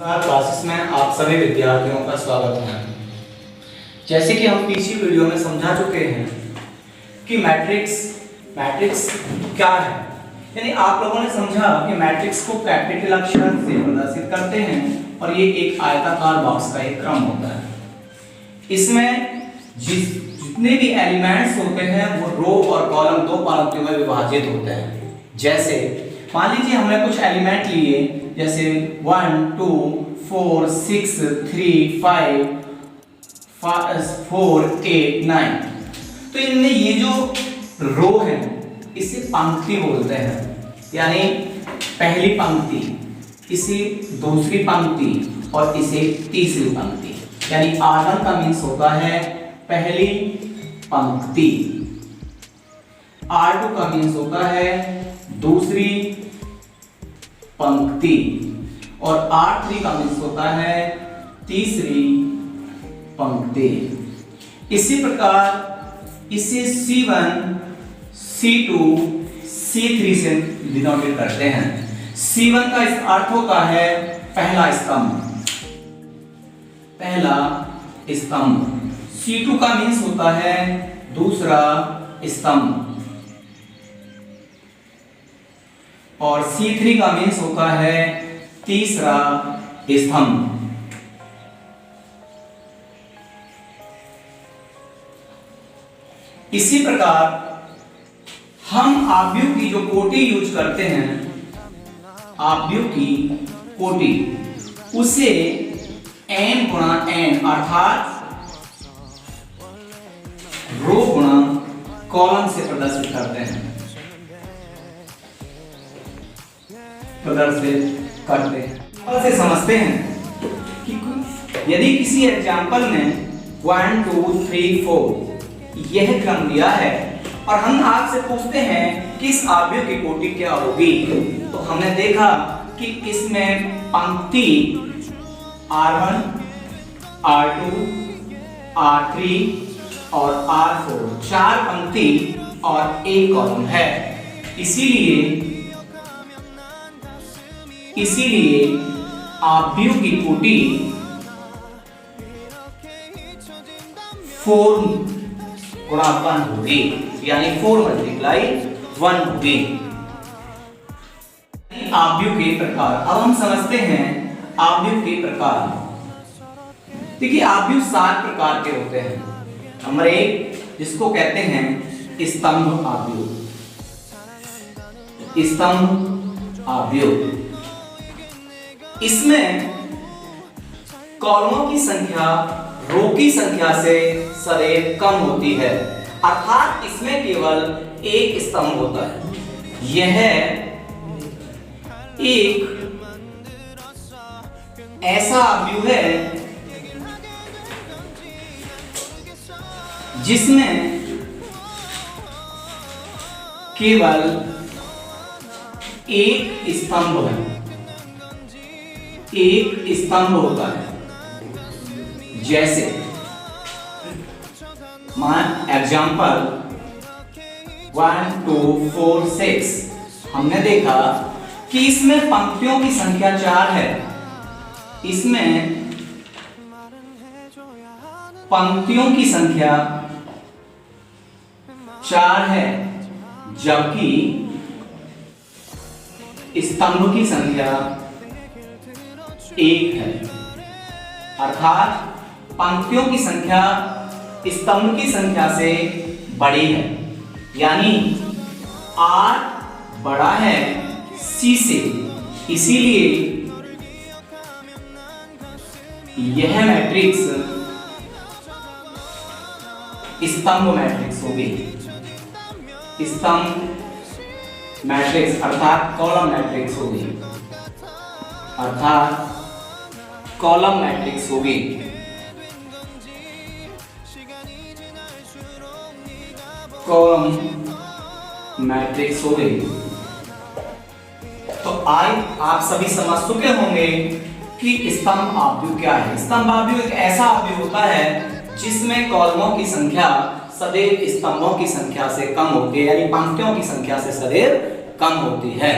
नमस्कार, क्लासेस में आप सभी विद्यार्थियों का स्वागत है। जैसे कि हम पिछली वीडियो में समझा चुके हैं कि मैट्रिक्स क्या है, यानी आप लोगों ने समझा कि मैट्रिक्स को कैपिटल अक्षर से प्रदर्शित करते हैं और ये एक आयताकार बॉक्स का एक क्रम होता है। इसमें जितने भी एलिमेंट्स होते हैं वो रो और कॉलम दो पंक्तियों में विभाजित होते हैं। जैसे मान लीजिए हमने कुछ एलिमेंट लिए, जैसे 1 2 4 6 3 5 4 8 9। तो इनमें ये जो रो है इसे पंक्ति बोलते हैं, यानी पहली पंक्ति, इसे दूसरी पंक्ति और इसे तीसरी पंक्ति। यानी R1 का मीन्स होता है पहली पंक्ति, R2 का मीन्स होता है दूसरी पंक्ति और R3 का मीन्स होता है तीसरी पंक्ति। इसी प्रकार इसे C1 C2 C3 से डिनोटेट करते हैं। C1 का इस अर्थ होता है पहला स्तंभ, C2 का मीन्स होता है दूसरा स्तंभ और C3 का मीन्स होता है तीसरा स्तंभ। इसी प्रकार हम आव्यूह की जो कोटि यूज करते हैं, आव्यूह की कोटि, उसे n गुणा n अर्थात रो गुणा कॉलम से प्रदर्शित करते हैं, से समझते हैं कि यदि किसी एग्जाम्पल में 1 2 3 4 यह क्रम दिया है और हम आपसे पूछते हैं कि इस आव्यूह की कोटि क्या होगी, तो हमने देखा कि इसमें पंक्ति R1 R2 R3 और R4 चार पंक्ति और एक कॉलम है। इसीलिए आव्यूह की कोटि 4 गुणा 1 होगी, यानी 4 मल्टीप्लाई 1 होगी। आव्यूह के प्रकार, अब हम समझते हैं आव्यूह के प्रकार। देखिए आव्यूह 7 प्रकार के होते हैं। नंबर 1 जिसको कहते हैं स्तंभ आव्यूह। इसमें कॉलमों की संख्या रो की संख्या से सदैव कम होती है, अर्थात इसमें केवल एक स्तंभ होता है। यह एक ऐसा आव्यूह है जिसमें केवल एक स्तंभ होता है। जैसे मान एग्जाम्पल 1 2 4 6 हमने देखा कि इसमें पंक्तियों की संख्या 4 है, इसमें पंक्तियों की संख्या 4 है, जबकि स्तंभ की संख्या 1 है। अर्थात पंक्तियों की संख्या स्तंभ की संख्या से बड़ी है, यानी R बड़ा है C से, इसीलिए यह मैट्रिक्स स्तंभ मैट्रिक्स होगी। स्तंभ मैट्रिक्स अर्थात कॉलम मैट्रिक्स होगी, कॉलम मैट्रिक्स होगी। तो आप सभी समझ चुके होंगे कि स्तंभ आव्यूह क्या है। स्तंभ आव्यूह एक ऐसा आव्यूह होता है जिसमें कॉलमों की संख्या सदैव स्तंभों की संख्या से कम होती है, यानी पंक्तियों की संख्या से सदैव कम होती है।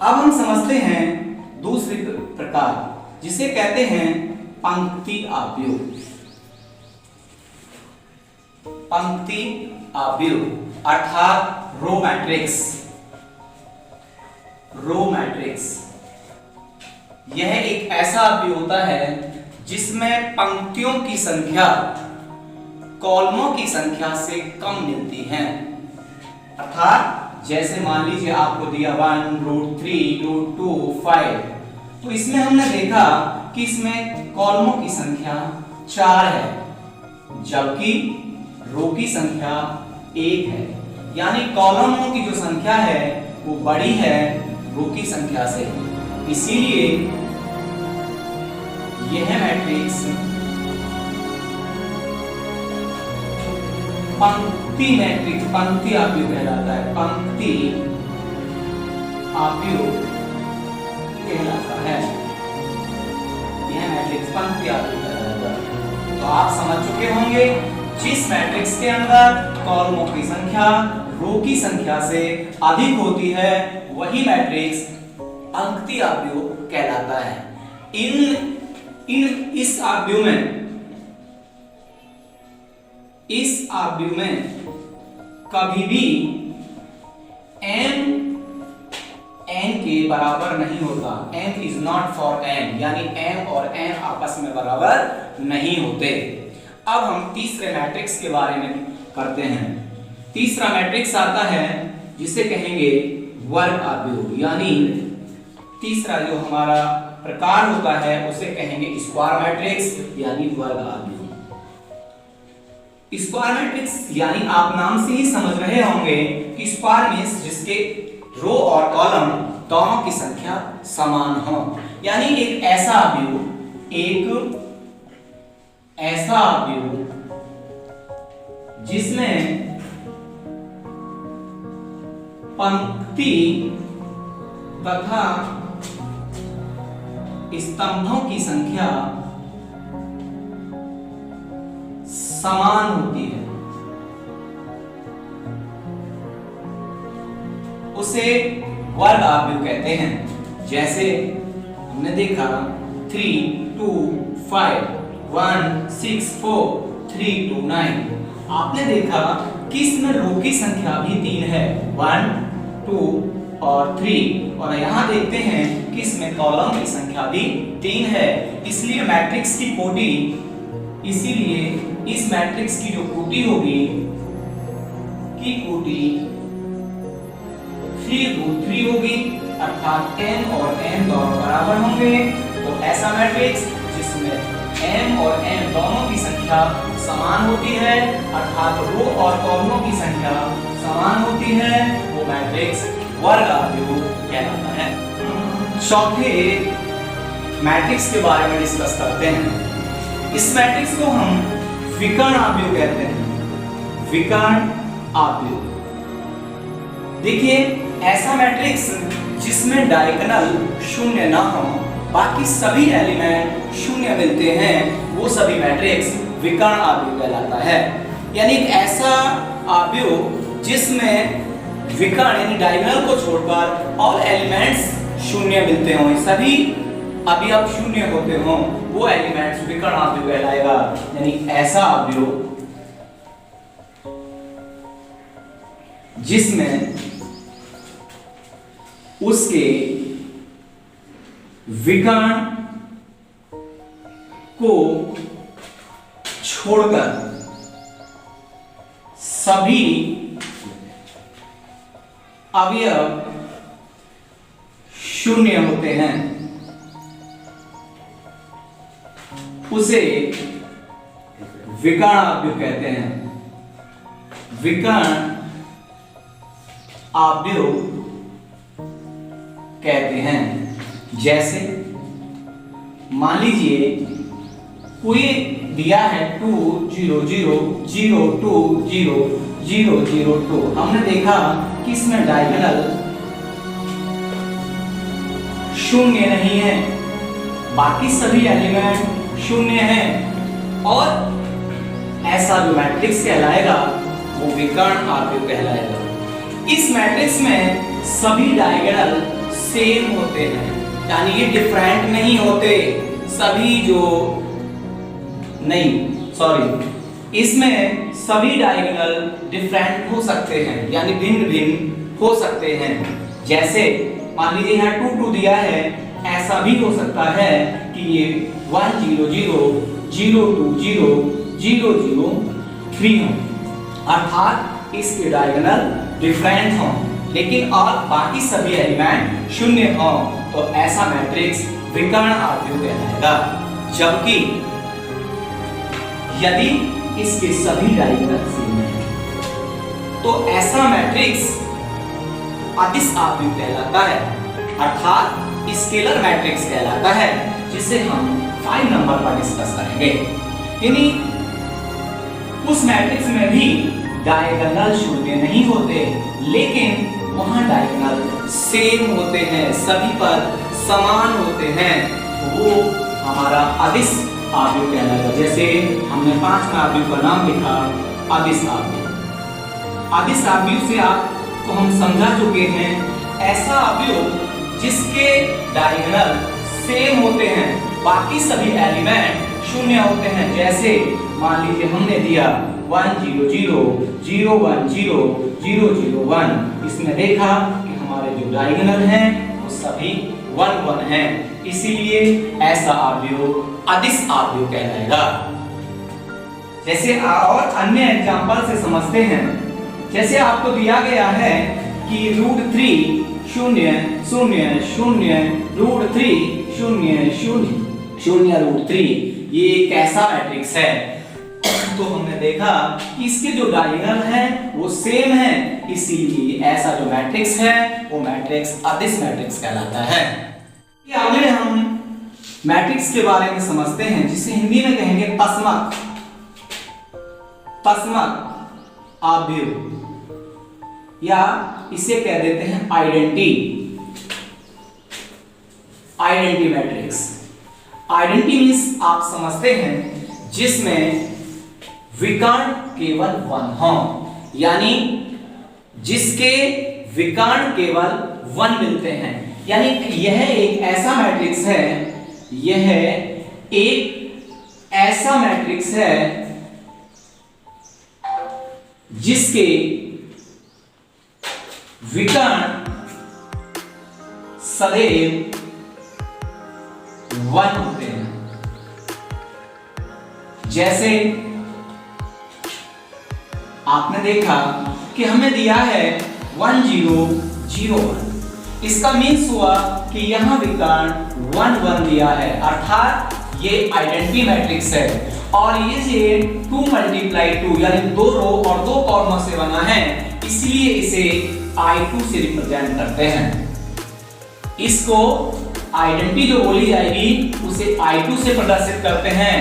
अब हम समझते हैं दूसरी प्रकार जिसे कहते हैं पंक्ति आव्यूह। पंक्ति आव्यूह अर्थात रो मैट्रिक्स। रो मैट्रिक्स यह एक ऐसा आव्यूह होता है जिसमें पंक्तियों की संख्या कॉलमों की संख्या से कम मिलती है। अर्थात जैसे मान लीजिए आपको दिया 1 रूट 3 रूट 2 5, तो इसमें हमने देखा कि इसमें कॉलमों की संख्या 4 है जबकि रो की संख्या 1 है, यानी कॉलमों की जो संख्या है वो बड़ी है रो की संख्या से। इसीलिए यह मैट्रिक्स पंक्ति मैट्रिक्स, पंक्ति आव्यूह कहलाता है। पंक्ति आव्यूह कहलाता है। यह मैट्रिक्स पंक्ति आव्यूह कहलाता है। तो आप समझ चुके होंगे जिस मैट्रिक्स के अंदर कॉलमों की संख्या रो की संख्या से अधिक होती है वही मैट्रिक्स पंक्ति आव्यूह कहलाता है। इस आव्यूह में कभी भी m n के बराबर नहीं होता। m is not for n, यानी m और n आपस में बराबर नहीं होते। अब हम तीसरे मैट्रिक्स के बारे में करते हैं। तीसरा मैट्रिक्स आता है जिसे कहेंगे वर्ग आव्यूह, यानी तीसरा जो हमारा प्रकार होता है उसे कहेंगे स्क्वायर मैट्रिक्स यानी वर्ग आव्यूह। स्क्वायर मैट्रिक्स यानी आप नाम से ही समझ रहे होंगे कि स्क्वायर मींस जिसके रो और कॉलम दोनों की संख्या समान हो, यानी एक ऐसा आव्यूह जिसमें पंक्ति तथा स्तंभों की संख्या समान होती है उसे वर्ग आव्यूह कहते हैं। जैसे हमने देखा 3 2 5 1 6 4 3 2 9। आपने देखा कि इसमें रो की संख्या भी 3 है 1 2 और 3, और यहाँ देखते हैं कि इसमें कॉलम की संख्या भी 3 है। इसलिए मैट्रिक्स की कोटि, इसीलिए इस मैट्रिक्स की जो कोटि होगी की कोटि 3√3 होगी, अर्थात m और n दोनों बराबर होंगे। तो ऐसा मैट्रिक्स जिसमें m और n दोनों की संख्या समान होती है, अर्थात रो और कॉलमों की संख्या समान होती है, वो मैट्रिक्स वर्ग आव्यूह कहलाता है। चौथे मैट्रिक्स के बारे में डिस्कस करते हैं। इस मैट्रिक्स को हम विकर्ण आव्यूह कहते हैं। विकर्ण आव्यूह देखिए ऐसा मैट्रिक्स जिसमें डायगोनल शून्य ना हो, बाकी सभी एलिमेंट शून्य मिलते हैं, वो सभी मैट्रिक्स विकर्ण आव्यूह कहलाता है। यानी एक ऐसा आव्यूह जिसमें विकर्ण यानी डायगोनल को छोड़कर ऑल एलिमेंट्स शून्य मिलते हों, सभी अवयव शून्य होते हों, वो एलिमेंट्स विकर्ण आव्यूह कहलाएगा। यानी ऐसा आव्यूह जिसमें उसके विकर्ण को छोड़कर सभी अवयव शून्य होते हैं, उसे विकर्ण आव्यूह कहते हैं। विकर्ण आव्यूह कहते हैं। जैसे मान लीजिए कोई दिया है 2 0 0 0 2 0 0 0 2। हमने देखा कि इसमें डायगोनल शून्य नहीं है, बाकी सभी एलिमेंट शून्य हैं, और ऐसा जो मैट्रिक्स कहलाएगा वो विकर्ण आव्यूह कहलाएगा। इस मैट्रिक्स में सभी डायगोनल सेम होते हैं, यानी ये डिफरेंट नहीं होते, सभी जो नहीं सॉरी इसमें सभी डायगोनल डिफरेंट हो सकते हैं, यानी भिन्न भिन्न हो सकते हैं। जैसे मान लीजिए यहाँ 2 2 दिया है, ऐसा भी हो सकता है कि ये 1 0 0 0 2 0 0 0 3 हो, अर्थात इसके डायगोनल डिफरेंट हो, लेकिन और बाकी सभी एलिमेंट शून्य हो, तो ऐसा मैट्रिक्स विकर्ण आव्यूह कहलाएगा। जबकि यदि इसके सभी डायगोनल सेम हैं, तो ऐसा मैट्रिक्स अदिश आव्यूह कहलाता है, अर्थात स्केलर मैट्रिक्स कहलाता है, जिसे हम 5 नंबर पर डिस्कस करेंगे। यानी उस मैट्रिक्स में भी डायगोनल शून्य नहीं होते, लेकिन वहां डायगोनल सेम होते हैं, सभी पद समान होते हैं, वो हमारा अदिश आव्यूह कहलाएगा। जैसे हमने 5वां आव्यूह का नाम लिखा अदिश आव्यूह। अदिश आव्यूह से आपको हम समझा चुके हैं ऐसा आव्यूह जिसके डायगोनल सेम होते हैं, बाकी सभी एलिमेंट शून्य होते हैं। जैसे मान लीजिए हमने दिया 1 0 0 0 1 0 0 0 1, इसमें देखा कि हमारे जो डायगोनल हैं वो सभी 1 1 हैं, इसीलिए ऐसा आव्यूह अदिश आव्यूह कहलाएगा। जैसे और अन्य एग्जांपल से समझते हैं। जैसे आपको दिया गया है कि √3 0 0 0 √3 0 0 0 √3 ये एक ऐसा मैट्रिक्स है, तो हमने देखा कि इसके जो डायगोनल हैं वो सेम हैं, इसीलिए ऐसा जो मैट्रिक्स है वो मैट्रिक्स अदिश मैट्रिक्स कहलाता है। आगे हम मैट्रिक्स के बारे में समझते हैं, जिसे हिंदी में कहेंगे पस्मक आव्यूह, या इसे कह देते हैं आइडेंटिटी मैट्रिक्स। आइडेंटिटी मींस आप समझते हैं जिसमें विकर्ण केवल 1 हो, यानी जिसके विकर्ण केवल 1 मिलते हैं, यानी यह एक ऐसा मैट्रिक्स है, यह एक ऐसा मैट्रिक्स है जिसके विकर्ण सदैव 1 होते हैं। जैसे आपने देखा कि हमें दिया है 1 0 0 1, इसका मीन्स हुआ कि यहां विकर्ण 1 1 दिया है, अर्थात ये आइडेंटिटी मैट्रिक्स है, और ये 2 × 2 यानी 2 रो और 2 कॉलम से बना है, इसलिए इसे I2 से रिप्रेजेंट करते हैं। इसको आइडेंटिटी जो बोली जाएगी उसे I2 से प्रदर्शित करते हैं।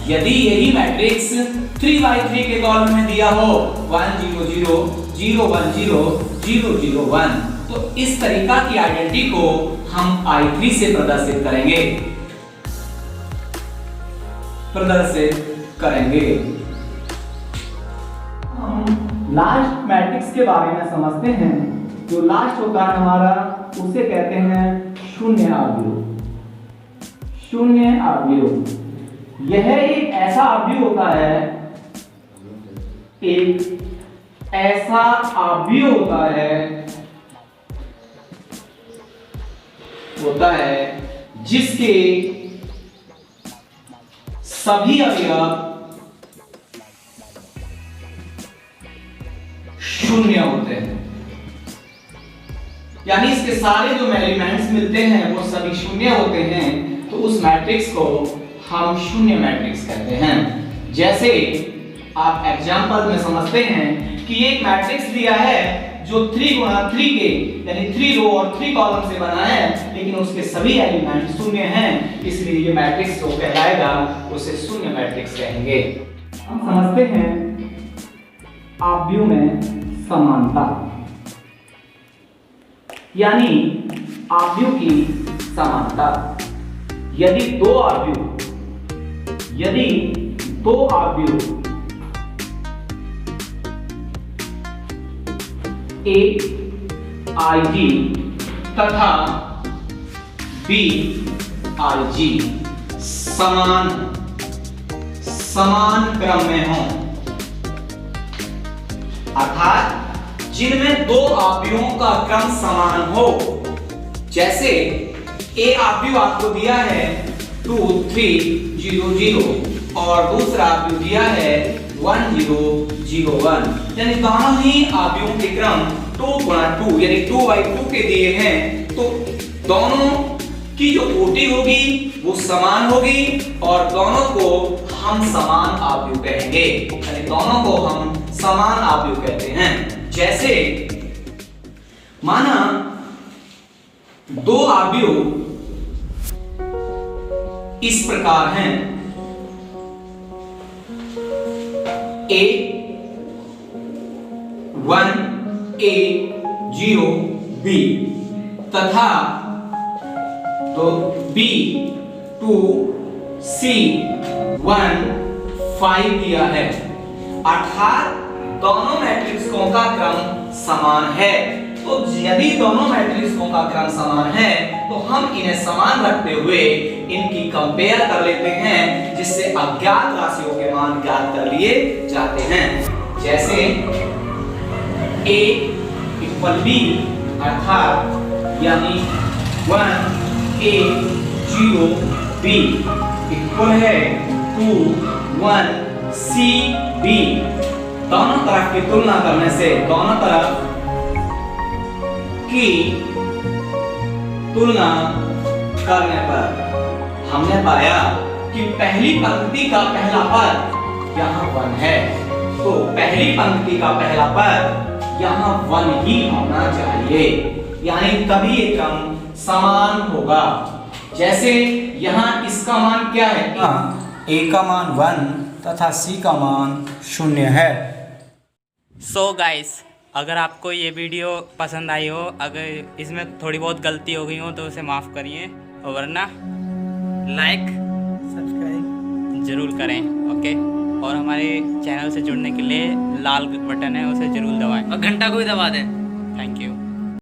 यदि यही मैट्रिक्स 3×3 के कॉलम में दिया हो 1 0 0 0 1 0 0 0 1, तो इस तरीका की आइडेंटिटी को हम I3 से प्रदर्शित करेंगे। हम लास्ट मैट्रिक्स के बारे में समझते हैं। जो लास्ट होता है हमारा, उसे कहते हैं शून्य आव्यूह। यह एक ऐसा आव्यूह होता है जिसके सभी अवयव शून्य होते हैं, यानी इसके सारे जो एलिमेंट्स मिलते हैं वो सभी शून्य होते हैं, तो उस मैट्रिक्स को हम शून्य मैट्रिक्स कहते हैं। जैसे आप एग्जांपल में समझते हैं कि एक मैट्रिक्स दिया है जो 3×3 के यानी 3 रो और 3 कॉलम से बना है, लेकिन उसके सभी एलिमेंट शून्य हैं, इसलिए ये मैट्रिक्स जो कहलाएगा उसे शून्य मैट्रिक्स कहेंगे। हम समझते हैं आव्यूह में समानता, यानी आव्यूह की समानता। यदि दो आव्यूह AIG तथा BIG समान क्रम में हो, अर्थात जिनमें दो अवयवों का क्रम समान हो। जैसे ए अवयव आपको दिया है 2 3 0 0 और दूसरा अवयव दिया है 1 0 0 1, यानी दोनों ही अवयवों के क्रम 2 गुणा 2 यानी 2/2 के दिए हैं, तो दोनों की जो कोटि होगी वो समान होगी और दोनों को हम समान अवयव कहेंगे, यानी दोनों को हम समान अवयव कहते हैं। जैसे माना दो अवयव इस प्रकार हैं, A1 A0 B तथा तो B2 C1 5 दिया है, अर्थात दोनों मैट्रिक्सों का क्रम समान है। तो यदि दोनों मैट्रिक्सों का क्रम समान है तो हम इन्हें समान रखते हुए इनकी कंपेयर कर लेते हैं, जिससे अज्ञात राशियों के मान ज्ञात कर लिए जाते हैं। जैसे A इक्वल B अर्थात यानी 1 A 0 B इक्वल है 2 1 C B। दोनों तरफ की तुलना करने से दोनों तरफ की तुलना करने पर हमने पाया कि पहली पंक्ति का पहला पद यहाँ 1 है, तो पहली पंक्ति का पहला पद यहाँ 1 ही होना चाहिए, यानी तभी ये क्रम समान होगा। जैसे यहाँ इसका मान क्या है, A का मान 1 तथा C का मान 0 है। सो गाइस, अगर आपको ये वीडियो पसंद आई हो, अगर इसमें थोड़ी बहुत गलती हो गई हो तो उसे माफ़ करिए, और वरना लाइक सब्सक्राइब ज़रूर करें, ओके। और हमारे चैनल से जुड़ने के लिए लाल बटन है, उसे ज़रूर दबाएं और घंटा को भी दबा दें। Thank you.